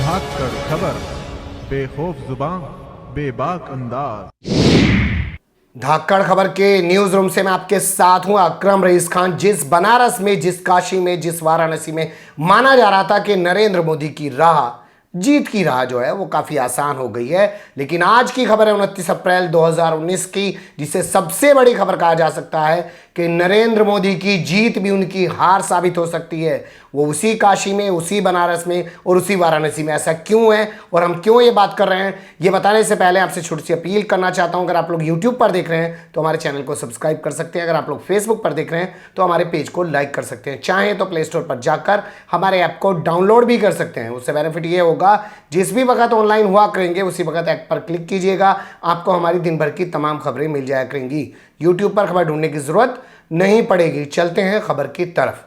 धाकड़ खबर, बेखौफ जुबान, बेबाक अंदाज। धाकड़ खबर के न्यूज रूम से मैं आपके साथ हूं अकरम रईस खान। जिस बनारस में, जिस काशी में, जिस वाराणसी में माना जा रहा था कि नरेंद्र मोदी की राह, जीत की राह जो है वो काफी आसान हो गई है, लेकिन आज की खबर है 29 अप्रैल 2019 की, जिसे सबसे बड़ी खबर कहा जा सकता है कि नरेंद्र मोदी की जीत भी उनकी हार साबित हो सकती है। वो उसी काशी में, उसी बनारस में और उसी वाराणसी में। ऐसा क्यों है और हम क्यों ये बात कर रहे हैं, ये बताने से पहले आपसे छोटी सी अपील करना चाहता हूं। अगर आप लोग यूट्यूब पर देख रहे हैं तो हमारे चैनल को सब्सक्राइब कर सकते हैं। अगर आप लोग फेसबुक पर देख रहे हैं तो हमारे पेज को लाइक कर सकते हैं। चाहें तो प्ले स्टोर पर जाकर हमारे ऐप को डाउनलोड भी कर सकते हैं। उससे बेनिफिट ये होगा, जिस भी वक्त ऑनलाइन हुआ करेंगे उसी वक्त ऐप पर क्लिक कीजिएगा, आपको हमारी दिन भर की तमाम खबरें मिल जाया करेंगी। यूट्यूब पर खबर ढूंढने की जरूरत नहीं पड़ेगी। चलते हैं खबर की तरफ।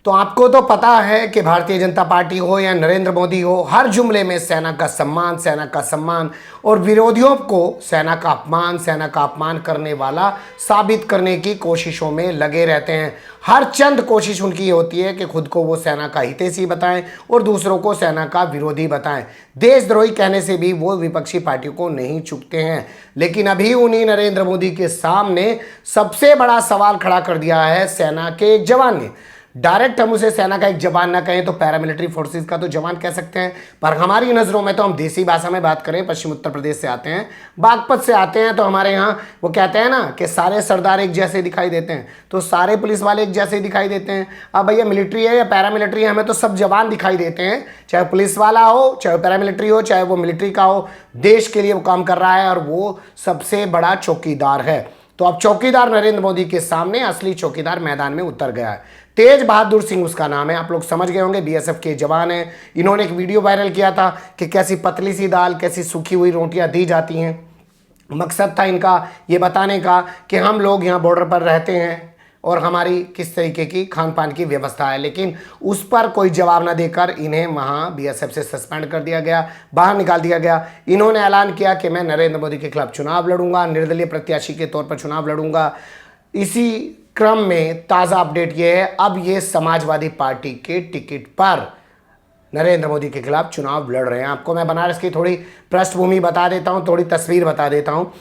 तो आपको तो पता है कि भारतीय जनता पार्टी हो या नरेंद्र मोदी हो, हर जुमले में सेना का सम्मान, सेना का सम्मान, और विरोधियों को सेना का अपमान करने वाला साबित करने की कोशिशों में लगे रहते हैं। हर चंद कोशिश उनकी होती है कि खुद को वो सेना का हितैषी बताएं और दूसरों को सेना का विरोधी बताएं। देशद्रोही कहने से भी वो विपक्षी पार्टियों को नहीं चूकते हैं। लेकिन अभी उन्हीं नरेंद्र मोदी के सामने सबसे बड़ा सवाल खड़ा कर दिया है सेना के एक जवान ने। डायरेक्ट हम उसे सेना का एक जवान ना कहें तो पैरामिलिट्री फोर्सेस का तो जवान कह सकते हैं, पर हमारी नज़रों में तो हम देसी भाषा में बात करें, पश्चिम उत्तर प्रदेश से आते हैं, बागपत से आते हैं, तो हमारे यहाँ वो कहते हैं ना कि सारे सरदार एक जैसे दिखाई देते हैं, तो सारे पुलिस वाले एक जैसे दिखाई देते हैं। अब भैया मिलिट्री है या पैरामिलिट्री है, हमें तो सब जवान दिखाई देते हैं, चाहे पुलिस वाला हो, चाहे पैरामिलिट्री हो, चाहे वो मिलिट्री का हो। देश के लिए वो काम कर रहा है और वो सबसे बड़ा चौकीदार है। तो अब चौकीदार नरेंद्र मोदी के सामने असली चौकीदार मैदान में उतर गया है। तेज बहादुर सिंह उसका नाम है, आप लोग समझ गए होंगे, बीएसएफ के जवान हैं। इन्होंने एक वीडियो वायरल किया था कि कैसी पतली सी दाल, कैसी सूखी हुई रोटियां दी जाती हैं। मकसद था इनका ये बताने का कि हम लोग यहाँ बॉर्डर पर रहते हैं और हमारी किस तरीके की खान पान की व्यवस्था है। लेकिन उस पर कोई जवाब न देकर इन्हें वहाँ बीएसएफ से सस्पेंड कर दिया गया, बाहर निकाल दिया गया। इन्होंने ऐलान किया कि मैं नरेंद्र मोदी के खिलाफ चुनाव लड़ूंगा, निर्दलीय प्रत्याशी के तौर पर चुनाव लड़ूंगा। इसी क्रम में ताज़ा अपडेट ये है, अब ये समाजवादी पार्टी के टिकट पर नरेंद्र मोदी के खिलाफ चुनाव लड़ रहे हैं। आपको मैं बनारस की थोड़ी पृष्ठभूमि बता देता हूँ, थोड़ी तस्वीर बता देता हूँ।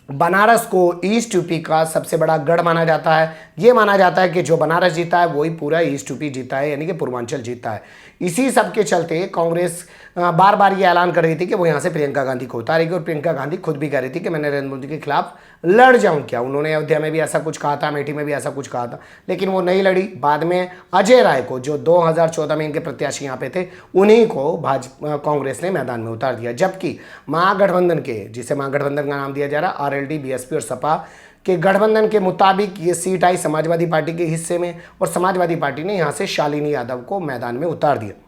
बनारस को ईस्ट यूपी का सबसे बड़ा गढ़ माना जाता है। ये माना जाता है कि जो बनारस जीता है वही पूरा ईस्ट यूपी जीता है, यानी कि पूर्वांचल जीता है। इसी सब के चलते कांग्रेस बार बार ये ऐलान कर रही थी कि वो यहाँ से प्रियंका गांधी को उतारेगी, और प्रियंका गांधी खुद भी कह रही थी कि मैं नरेंद्र मोदी के खिलाफ लड़ जाऊँ क्या। उन्होंने अयोध्या में भी ऐसा कुछ कहा था, अमेठी में भी ऐसा कुछ कहा था, लेकिन वो नहीं लड़ी। बाद में अजय राय को, जो 2014 में इनके प्रत्याशी यहाँ पे थे, उन्हीं को कांग्रेस ने मैदान में उतार दिया। जबकि महागठबंधन के, जिसे महागठबंधन का नाम दिया जा रहा, आरएलडी, बीएसपी और सपा के गठबंधन के मुताबिक ये सीट आई समाजवादी पार्टी के हिस्से में, और समाजवादी पार्टी ने यहाँ से शालिनी यादव को मैदान में उतार दिया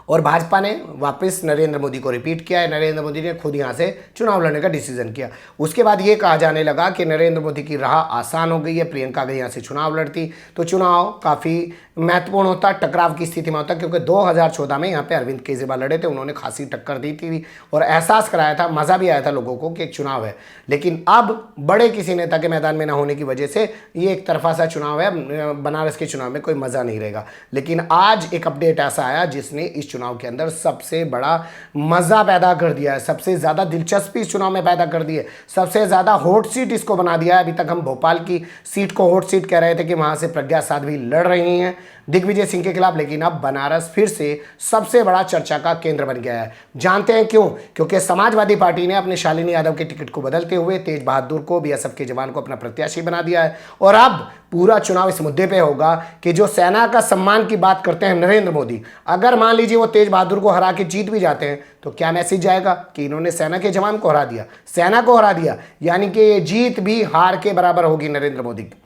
और भाजपा ने वापस नरेंद्र मोदी को रिपीट किया है। नरेंद्र मोदी ने खुद यहाँ से चुनाव लड़ने का डिसीजन किया। उसके बाद ये कहा जाने लगा कि नरेंद्र मोदी की राह आसान हो गई है, प्रियंका अगर यहाँ से चुनाव लड़ती तो चुनाव काफ़ी महत्वपूर्ण होता, टकराव की स्थिति में होता, क्योंकि 2014 में यहाँ पे अरविंद केजरीवाल लड़े थे, उन्होंने खासी टक्कर दी थी और एहसास कराया था, मज़ा भी आया था लोगों को कि एक चुनाव है। लेकिन अब बड़े किसी नेता के मैदान में ना होने की वजह से ये एक तरफा सा चुनाव है, बनारस के चुनाव में कोई मज़ा नहीं रहेगा। लेकिन आज एक अपडेट ऐसा आया जिसने इस चुनाव के अंदर सबसे बड़ा मज़ा पैदा कर दिया है, सबसे ज़्यादा दिलचस्पी इस चुनाव में पैदा कर दी है, सबसे ज़्यादा हॉट सीट इसको बना दिया है। अभी तक हम भोपाल की सीट को हॉट सीट कह रहे थे कि वहाँ से प्रज्ञा साध्वी लड़ रही हैं दिग्विजय सिंह के खिलाफ, लेकिन अब बनारस फिर से सबसे बड़ा चर्चा का केंद्र बन गया है। जानते हैं क्यों? क्योंकि समाजवादी पार्टी ने अपने शालिनी यादव के टिकट को बदलते हुए तेज बहादुर को, बीएसएफ के जवान को अपना प्रत्याशी बना दिया है। और अब पूरा चुनाव इस मुद्दे पे होगा कि जो सेना का सम्मान की बात करते हैं नरेंद्र मोदी, अगर मान लीजिए वो तेज बहादुर को हरा के जीत भी जाते हैं तो क्या मैसेज जाएगा कि इन्होंने सेना के जवान को हरा दिया, सेना को हरा दिया, यानी कि ये जीत भी हार के बराबर होगी नरेंद्र मोदी की।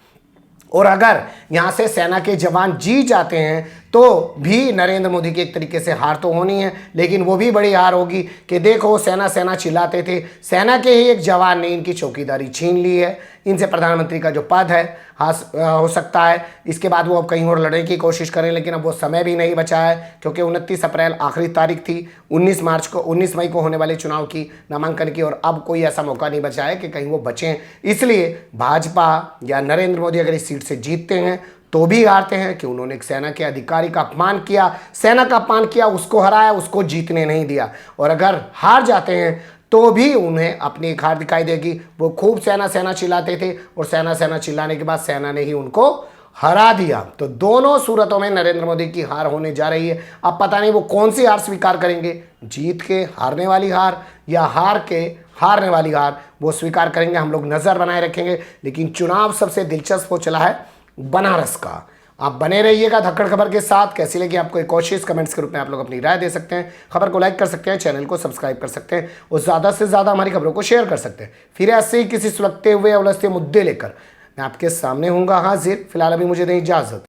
और अगर यहाँ से सेना के जवान जीत जाते हैं तो भी नरेंद्र मोदी की एक तरीके से हार तो होनी है, लेकिन वो भी बड़ी हार होगी कि देखो सेना सेना चिल्लाते थे, सेना के ही एक जवान ने इनकी चौकीदारी छीन ली है, इनसे प्रधानमंत्री का जो पद है हो सकता है इसके बाद वो अब कहीं और लड़ने की कोशिश करें, लेकिन अब वो समय भी नहीं बचा है क्योंकि 29 अप्रैल आखिरी तारीख थी, 19 मई को होने वाले चुनाव की नामांकन की, और अब कोई ऐसा मौका नहीं बचा है कि कहीं वो बचें। इसलिए भाजपा या नरेंद्र मोदी अगर इस सीट से जीतते हैं तो भी हारते हैं कि उन्होंने एक सेना के अधिकारी का अपमान किया, सेना का अपमान किया, उसको हराया, उसको जीतने नहीं दिया। और अगर हार जाते हैं तो भी उन्हें अपनी एक हार दिखाई देगी। वो खूब सेना सेना चिल्लाते थे और सेना सेना चिल्लाने के बाद सेना ने ही उनको हरा दिया। तो दोनों सूरतों में नरेंद्र मोदी की हार होने जा रही है। अब पता नहीं वो कौन सी हार स्वीकार करेंगे, जीत के हारने वाली हार या हार के हारने वाली हार, वो स्वीकार करेंगे। हम लोग नज़र बनाए रखेंगे। लेकिन चुनाव सबसे दिलचस्प हो चला है बनारस का। आप बने रहिएगा धक्कड़ खबर के साथ। कैसी लगी आपको एक कोशिश, कमेंट्स के रूप में आप लोग अपनी राय दे सकते हैं। खबर को लाइक कर सकते हैं, चैनल को सब्सक्राइब कर सकते हैं और ज़्यादा से ज़्यादा हमारी खबरों को शेयर कर सकते हैं। फिर ऐसे ही किसी सुलगते हुए उलझते मुद्दे लेकर मैं आपके सामने हूँगा हाजिर। फिलहाल अभी मुझे दें इजाज़त।